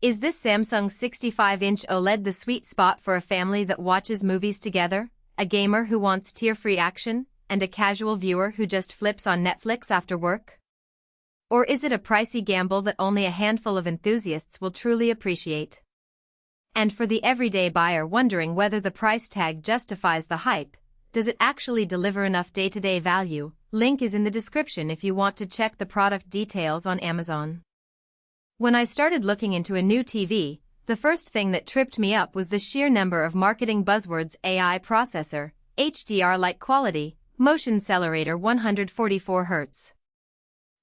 Is this Samsung 65-inch OLED the sweet spot for a family that watches movies together, a gamer who wants tear-free action, and a casual viewer who just flips on Netflix after work? Or is it a pricey gamble that only a handful of enthusiasts will truly appreciate? And for the everyday buyer wondering whether the price tag justifies the hype, does it actually deliver enough day-to-day value? Link is in the description if you want to check the product details on Amazon. When I started looking into a new TV, the first thing that tripped me up was the sheer number of marketing buzzwords: AI processor, HDR-Like quality, motion Xcelerator 144 Hz.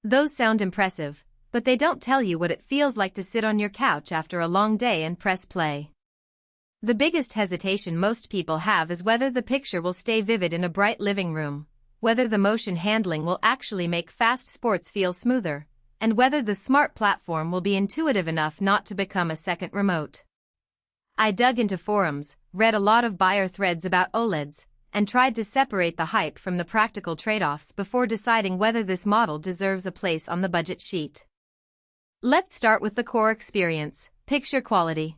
Those sound impressive, but they don't tell you what it feels like to sit on your couch after a long day and press play. The biggest hesitation most people have is whether the picture will stay vivid in a bright living room, whether the motion handling will actually make fast sports feel smoother, and whether the smart platform will be intuitive enough not to become a second remote. I dug into forums, read a lot of buyer threads about OLEDs, and tried to separate the hype from the practical trade-offs before deciding whether this model deserves a place on the budget sheet. Let's start with the core experience: picture quality.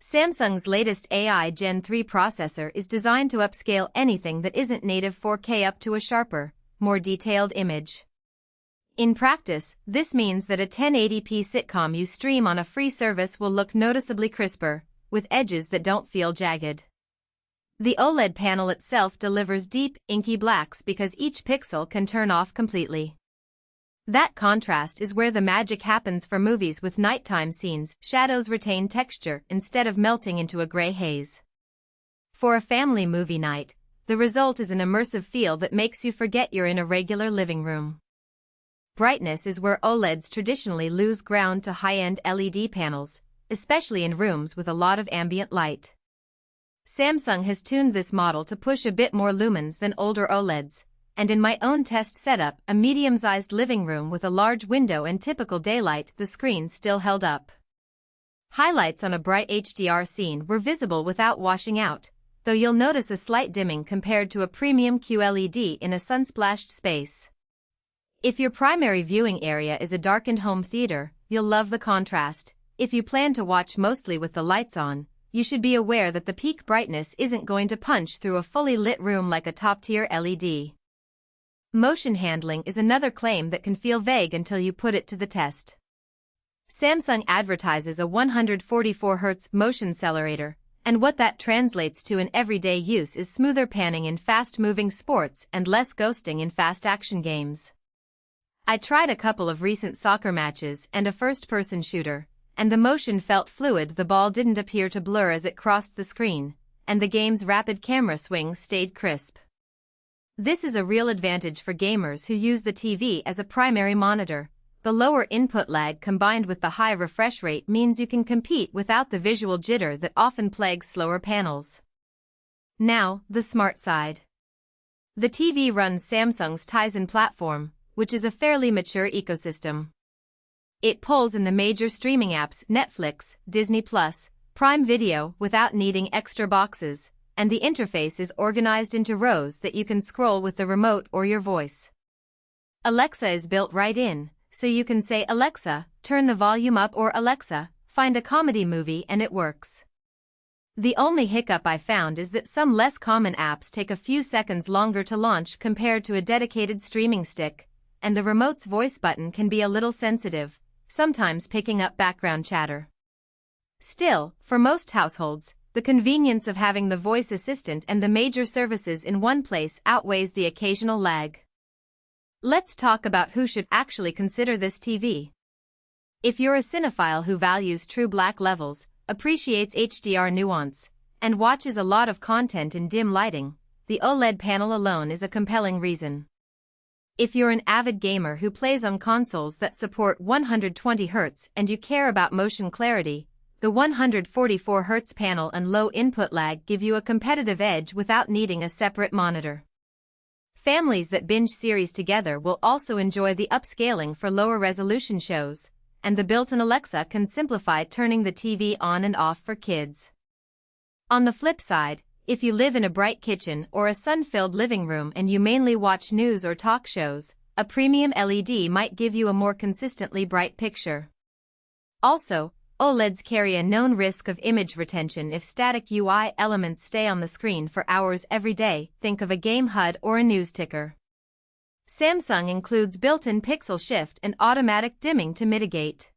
Samsung's latest AI Gen 3 processor is designed to upscale anything that isn't native 4K up to a sharper, more detailed image. In practice, this means that a 1080p sitcom you stream on a free service will look noticeably crisper, with edges that don't feel jagged. The OLED panel itself delivers deep, inky blacks because each pixel can turn off completely. That contrast is where the magic happens for movies with nighttime scenes. Shadows retain texture instead of melting into a gray haze. For a family movie night, the result is an immersive feel that makes you forget you're in a regular living room. Brightness is where OLEDs traditionally lose ground to high-end LED panels, especially in rooms with a lot of ambient light. Samsung has tuned this model to push a bit more lumens than older OLEDs, and in my own test setup, a medium-sized living room with a large window and typical daylight, the screen still held up. Highlights on a bright HDR scene were visible without washing out, though you'll notice a slight dimming compared to a premium QLED in a sun-splashed space. If your primary viewing area is a darkened home theater, you'll love the contrast. If you plan to watch mostly with the lights on, you should be aware that the peak brightness isn't going to punch through a fully lit room like a top-tier LED. Motion handling is another claim that can feel vague until you put it to the test. Samsung advertises a 144 Hz motion Xcelerator, and what that translates to in everyday use is smoother panning in fast-moving sports and less ghosting in fast action games. I tried a couple of recent soccer matches and a first-person shooter, and the motion felt fluid. The ball didn't appear to blur as it crossed the screen, and the game's rapid camera swings stayed crisp. This is a real advantage for gamers who use the TV as a primary monitor. The lower input lag combined with the high refresh rate means you can compete without the visual jitter that often plagues slower panels. Now, the smart side. The TV runs Samsung's Tizen platform, which is a fairly mature ecosystem. It pulls in the major streaming apps Netflix, Disney+, Prime Video without needing extra boxes, and the interface is organized into rows that you can scroll with the remote or your voice. Alexa is built right in, so you can say, "Alexa, turn the volume up," or "Alexa, find a comedy movie," and it works. The only hiccup I found is that some less common apps take a few seconds longer to launch compared to a dedicated streaming stick, and the remote's voice button can be a little sensitive, sometimes picking up background chatter. Still, for most households, the convenience of having the voice assistant and the major services in one place outweighs the occasional lag. Let's talk about who should actually consider this TV. If you're a cinephile who values true black levels, appreciates HDR nuance, and watches a lot of content in dim lighting, the OLED panel alone is a compelling reason. If you're an avid gamer who plays on consoles that support 120 Hz and you care about motion clarity, the 144 Hz panel and low input lag give you a competitive edge without needing a separate monitor. Families that binge series together will also enjoy the upscaling for lower resolution shows, and the built-in Alexa can simplify turning the TV on and off for kids. On the flip side, if you live in a bright kitchen or a sun-filled living room and you mainly watch news or talk shows, a premium LED might give you a more consistently bright picture. Also, OLEDs carry a known risk of image retention if static UI elements stay on the screen for hours every day. Think of a game HUD or a news ticker. Samsung includes built-in pixel shift and automatic dimming to mitigate